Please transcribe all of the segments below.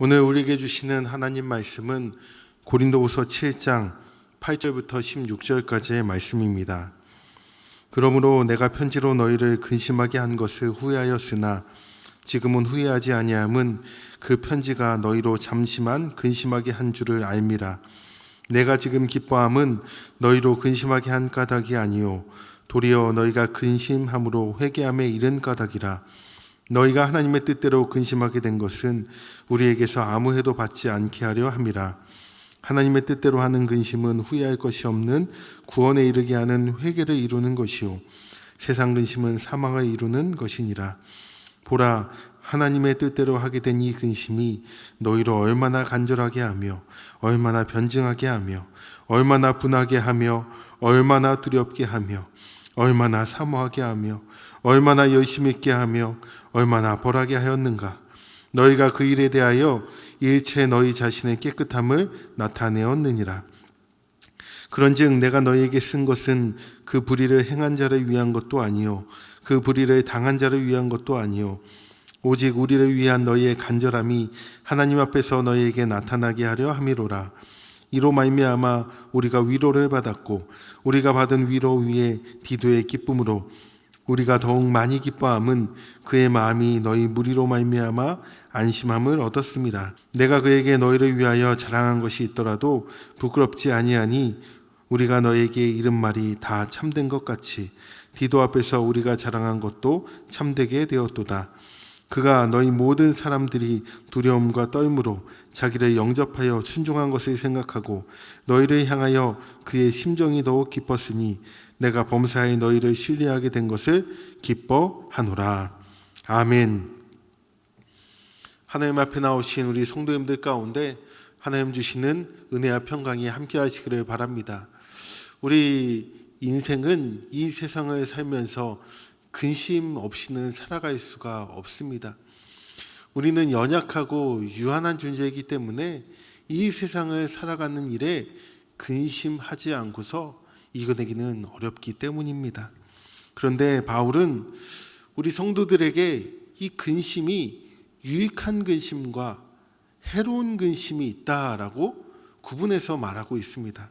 오늘 우리에게 주시는 하나님 말씀은 고린도후서 7장 8절부터 16절까지의 말씀입니다. 그러므로 내가 편지로 너희를 근심하게 한 것을 후회하였으나 지금은 후회하지 아니함은 그 편지가 너희로 잠시만 근심하게 한 줄을 알미라. 내가 지금 기뻐함은 너희로 근심하게 한 까닭이 아니요 도리어 너희가 근심함으로 회개함에 이른 까닭이라. 너희가 하나님의 뜻대로 근심하게 된 것은 우리에게서 아무 해도 받지 않게 하려 함이라. 하나님의 뜻대로 하는 근심은 후회할 것이 없는 구원에 이르게 하는 회개를 이루는 것이요 세상 근심은 사망을 이루는 것이니라. 보라, 하나님의 뜻대로 하게 된 이 근심이 너희로 얼마나 간절하게 하며 얼마나 변증하게 하며 얼마나 분하게 하며 얼마나 두렵게 하며 얼마나 사모하게 하며 얼마나 열심 있게 하며 얼마나 벌하게 하였는가. 너희가 그 일에 대하여 일체 너희 자신의 깨끗함을 나타내었느니라. 그런즉 내가 너희에게 쓴 것은 그 불의를 행한 자를 위한 것도 아니요 그 불의를 당한 자를 위한 것도 아니요 오직 우리를 위한 너희의 간절함이 하나님 앞에서 너희에게 나타나게 하려 함이로라. 이로 말미암아 우리가 위로를 받았고 우리가 받은 위로 위에 디도의 기쁨으로 우리가 더욱 많이 기뻐함은 그의 마음이 너희 무리로 말미암아 안심함을 얻었습니다. 내가 그에게 너희를 위하여 자랑한 것이 있더라도 부끄럽지 아니하니 우리가 너에게 이른 말이 다 참된 것 같이 디도 앞에서 우리가 자랑한 것도 참되게 되었도다. 그가 너희 모든 사람들이 두려움과 떨므로 자기를 영접하여 순종한 것을 생각하고 너희를 향하여 그의 심정이 더욱 기뻤으니 내가 범사에 너희를 신뢰하게 된 것을 기뻐하노라. 아멘. 하나님 앞에 나오신 우리 성도님들 가운데 하나님 주시는 은혜와 평강이 함께 하시기를 바랍니다. 우리 인생은 이 세상을 살면서 근심 없이는 살아갈 수가 없습니다. 우리는 연약하고 유한한 존재이기 때문에 이 세상을 살아가는 일에 근심하지 않고서 이겨내기는 어렵기 때문입니다. 그런데 바울은 우리 성도들에게 이 근심이 유익한 근심과 해로운 근심이 있다라고 구분해서 말하고 있습니다.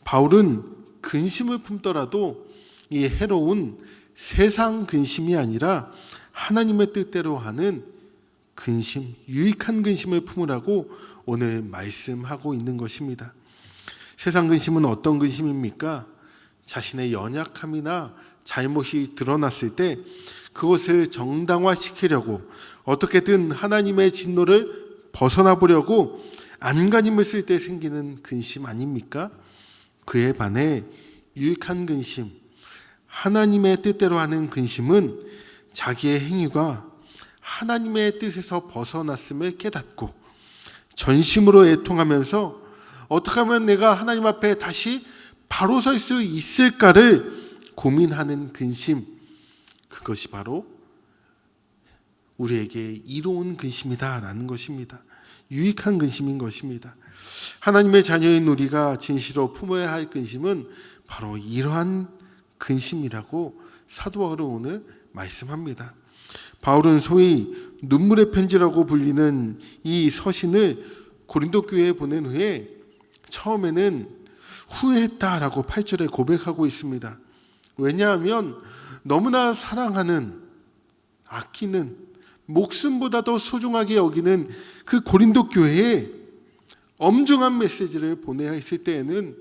바울은 근심을 품더라도 이 해로운 세상 근심이 아니라 하나님의 뜻대로 하는 근심, 유익한 근심을 품으라고 오늘 말씀하고 있는 것입니다. 세상 근심은 어떤 근심입니까? 자신의 연약함이나 잘못이 드러났을 때 그것을 정당화시키려고 어떻게든 하나님의 진노를 벗어나 보려고 안간힘을 쓸 때 생기는 근심 아닙니까? 그에 반해 유익한 근심, 하나님의 뜻대로 하는 근심은 자기의 행위가 하나님의 뜻에서 벗어났음을 깨닫고 전심으로 애통하면서 어떻게 하면 내가 하나님 앞에 다시 바로 설 수 있을까를 고민하는 근심, 그것이 바로 우리에게 이로운 근심이다라는 것입니다. 유익한 근심인 것입니다. 하나님의 자녀인 우리가 진실로 품어야 할 근심은 바로 이러한 근심이라고 사도 바울은 오늘 말씀합니다. 바울은 소위 눈물의 편지라고 불리는 이 서신을 고린도 교회에 보낸 후에 처음에는 후회했다라고 8절에 고백하고 있습니다. 왜냐하면 너무나 사랑하는, 아끼는, 목숨보다 더 소중하게 여기는 그 고린도 교회에 엄중한 메시지를 보내야 했을 때에는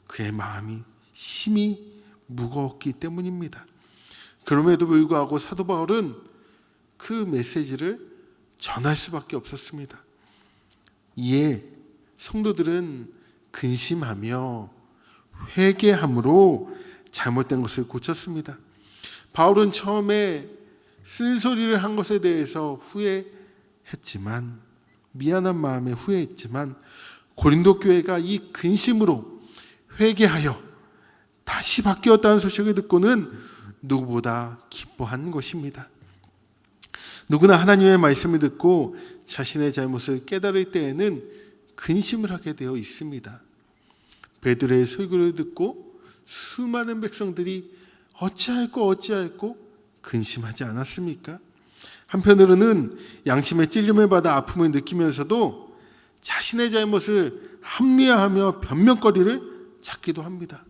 그의 마음이 심히 무거웠기 때문입니다. 그럼에도 불구하고 사도 바울은 그 메시지를 전할 수밖에 없었습니다. 이에 성도들은 근심하며 회개함으로 잘못된 것을 고쳤습니다. 바울은 처음에 쓴소리를 한 것에 대해서 후회했지만, 미안한 마음에 후회했지만 고린도 교회가 이 근심으로 회개하여 다시 바뀌었다는 소식을 듣고는 누구보다 기뻐한 것입니다. 누구나 하나님의 말씀을 듣고 자신의 잘못을 깨달을 때에는 근심을 하게 되어 있습니다. 베드로의 설교를 듣고 수많은 백성들이 어찌할꼬 근심하지 않았습니까? 한편으로는 양심의 찔림을 받아 아픔을 느끼면서도 자신의 잘못을 합리화하며 변명거리를 찾기도 합니다.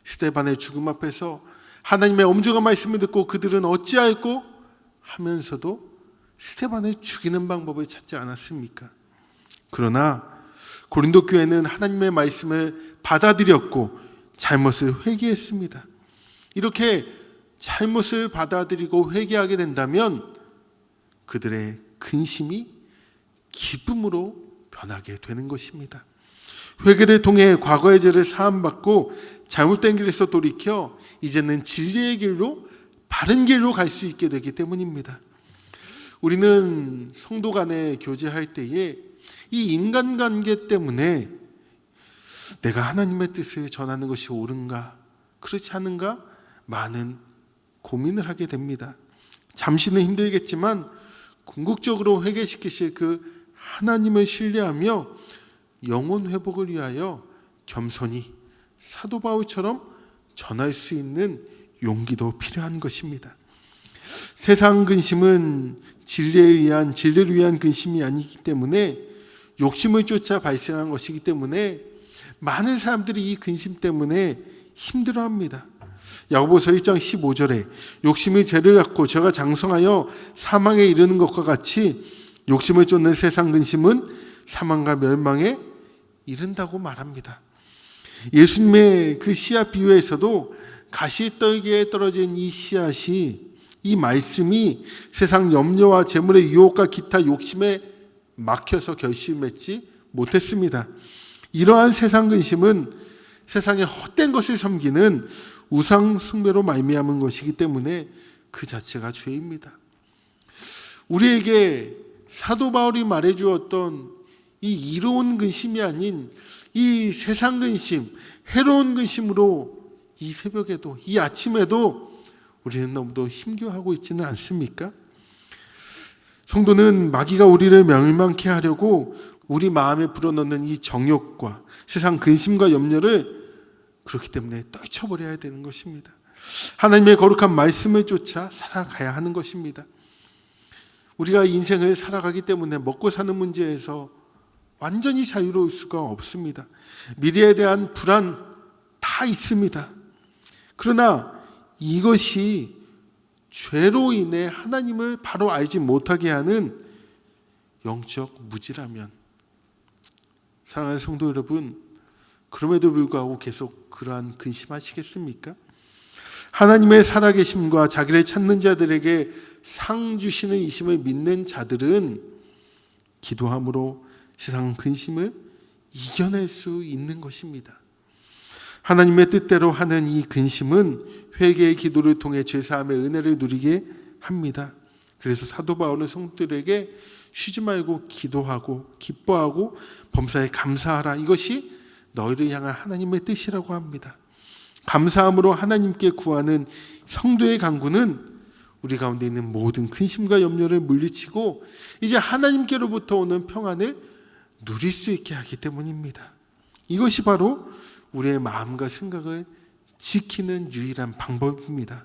스데반의 죽음 앞에서 하나님의 엄중한 말씀을 듣고 그들은 어찌하였고 하면서도 스데반을 죽이는 방법을 찾지 않았습니까? 그러나 고린도 교회는 하나님의 말씀을 받아들였고 잘못을 회개했습니다. 이렇게 잘못을 받아들이고 회개하게 된다면 그들의 근심이 기쁨으로 변하게 되는 것입니다. 회개를 통해 과거의 죄를 사함받고 잘못된 길에서 돌이켜 이제는 진리의 길로, 바른 길로 갈 수 있게 되기 때문입니다. 우리는 성도 간에 교제할 때에 이 인간관계 때문에 내가 하나님의 뜻을 전하는 것이 옳은가, 그렇지 않은가 많은 고민을 하게 됩니다. 잠시는 힘들겠지만 궁극적으로 회개시키실 그 하나님을 신뢰하며 영혼 회복을 위하여 겸손히 사도 바울처럼 전할 수 있는 용기도 필요한 것입니다. 세상 근심은 진리를 위한 근심이 아니기 때문에 욕심을 쫓아 발생한 것이기 때문에 많은 사람들이 이 근심 때문에 힘들어합니다. 야고보서 1장 15절에 욕심이 죄를 낳고 죄가 장성하여 사망에 이르는 것과 같이 욕심을 쫓는 세상 근심은 사망과 멸망에 이른다고 말합니다. 예수님의 그 씨앗 비유에서도 가시떨기에 떨어진 이 씨앗이, 이 말씀이 세상 염려와 재물의 유혹과 기타 욕심에 막혀서 결실맺지 못했습니다. 이러한 세상 근심은 세상의 헛된 것을 섬기는 우상 숭배로 말미암은 것이기 때문에 그 자체가 죄입니다. 우리에게 사도 바울이 말해주었던 이 이로운 근심이 아닌 이 세상 근심, 해로운 근심으로 이 새벽에도, 이 아침에도 우리는 너무도 힘겨워하고 있지는 않습니까? 성도는 마귀가 우리를 멸망케 하려고 우리 마음에 불어넣는 이 정욕과 세상 근심과 염려를 그렇기 때문에 떨쳐버려야 되는 것입니다. 하나님의 거룩한 말씀을 쫓아 살아가야 하는 것입니다. 우리가 인생을 살아가기 때문에 먹고 사는 문제에서 완전히 자유로울 수가 없습니다. 미래에 대한 불안 다 있습니다. 그러나 이것이 죄로 인해 하나님을 바로 알지 못하게 하는 영적 무지라면, 사랑하는 성도 여러분, 그럼에도 불구하고 계속 그러한 근심하시겠습니까? 하나님의 살아계심과 자기를 찾는 자들에게 상 주시는 이심을 믿는 자들은 기도함으로 세상 근심을 이겨낼 수 있는 것입니다. 하나님의 뜻대로 하는 이 근심은 회개의 기도를 통해 죄사함의 은혜를 누리게 합니다. 그래서 사도 바울은 성도들에게 쉬지 말고 기도하고 기뻐하고 범사에 감사하라, 이것이 너희를 향한 하나님의 뜻이라고 합니다. 감사함으로 하나님께 구하는 성도의 간구는 우리 가운데 있는 모든 근심과 염려를 물리치고 이제 하나님께로부터 오는 평안을 누릴 수 있게 하기 때문입니다. 이것이 바로 우리의 마음과 생각을 지키는 유일한 방법입니다.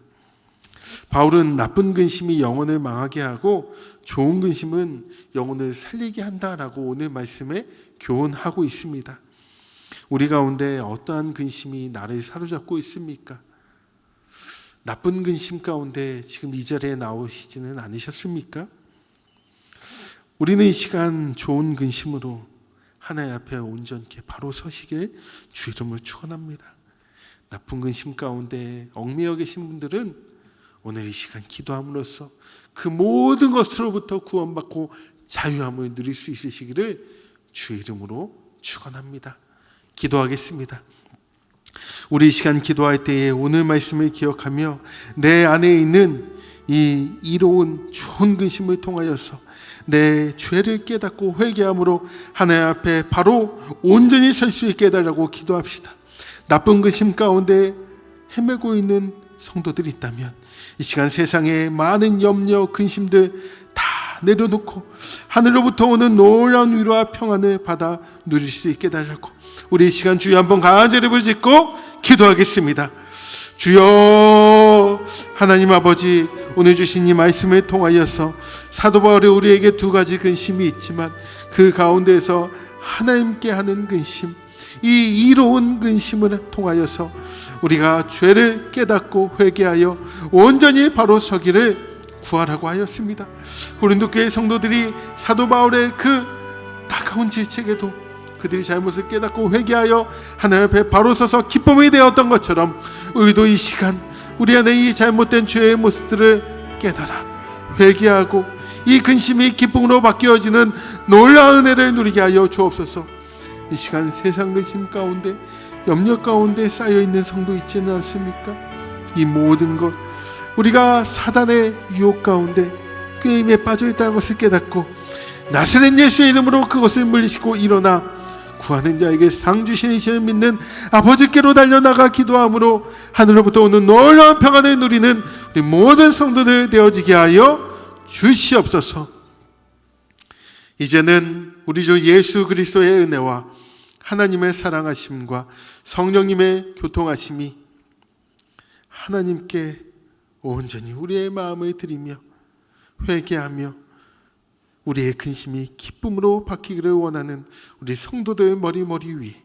바울은 나쁜 근심이 영혼을 망하게 하고 좋은 근심은 영혼을 살리게 한다라고 오늘 말씀에 교훈하고 있습니다. 우리 가운데 어떠한 근심이 나를 사로잡고 있습니까? 나쁜 근심 가운데 지금 이 자리에 나오시지는 않으셨습니까? 우리는 이 시간 좋은 근심으로 하나님 앞에 온전케 바로 서시길 주 이름으로 축원합니다. 나쁜 근심 가운데 얽매여 계신 분들은 오늘 이 시간 기도함으로써 그 모든 것으로부터 구원받고 자유함을 누릴 수 있으시기를 주 이름으로 축원합니다. 기도하겠습니다. 우리 이 시간 기도할 때에 오늘 말씀을 기억하며 내 안에 있는 이 이로운 좋은 근심을 통하여서 내 죄를 깨닫고 회개함으로 하나님 앞에 바로 온전히 설 수 있게 해달라고 기도합시다. 나쁜 근심 가운데 헤매고 있는 성도들이 있다면 이 시간 세상의 많은 염려, 근심들 다 내려놓고 하늘로부터 오는 놀라운 위로와 평안을 받아 누릴 수 있게 해달라고 우리 이 시간 주여 한번 간절히 부르짖고 기도하겠습니다. 주여 하나님 아버지, 오늘 주신 이 말씀을 통하여서 사도 바울이 우리에게 두 가지 근심이 있지만 그 가운데서 하나님께 하는 근심, 이 이로운 근심을 통하여서 우리가 죄를 깨닫고 회개하여 온전히 바로 서기를 구하라고 하였습니다. 고린도 교회 성도들이 사도 바울의 그 따가운 질책에도 그들이 잘못을 깨닫고 회개하여 하나님 앞에 바로 서서 기쁨이 되었던 것처럼 우리도 이 시간 우리 안에 이 잘못된 죄의 모습들을 깨달아 회개하고 이 근심이 기쁨으로 바뀌어지는 놀라운 은혜를 누리게 하여 주옵소서. 이 시간 세상 근심 가운데, 염려 가운데 쌓여있는 성도 있지는 않습니까? 이 모든 것, 우리가 사단의 유혹 가운데 꾀임에 빠져있다는 것을 깨닫고 나사렛 예수의 이름으로 그것을 물리치고 일어나 구하는 자에게 상 주시는 믿는 아버지께로 달려나가 기도함으로 하늘로부터 오는 놀라운 평안을 누리는 우리 모든 성도들 되어지게 하여 주시옵소서. 이제는 우리 주 예수 그리스도의 은혜와 하나님의 사랑하심과 성령님의 교통하심이 하나님께 온전히 우리의 마음을 드리며 회개하며 우리의 근심이 기쁨으로 바뀌기를 원하는 우리 성도들 머리 위에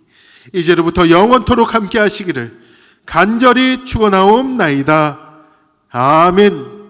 이제로부터 영원토록 함께 하시기를 간절히 축원하옵나이다. 아멘.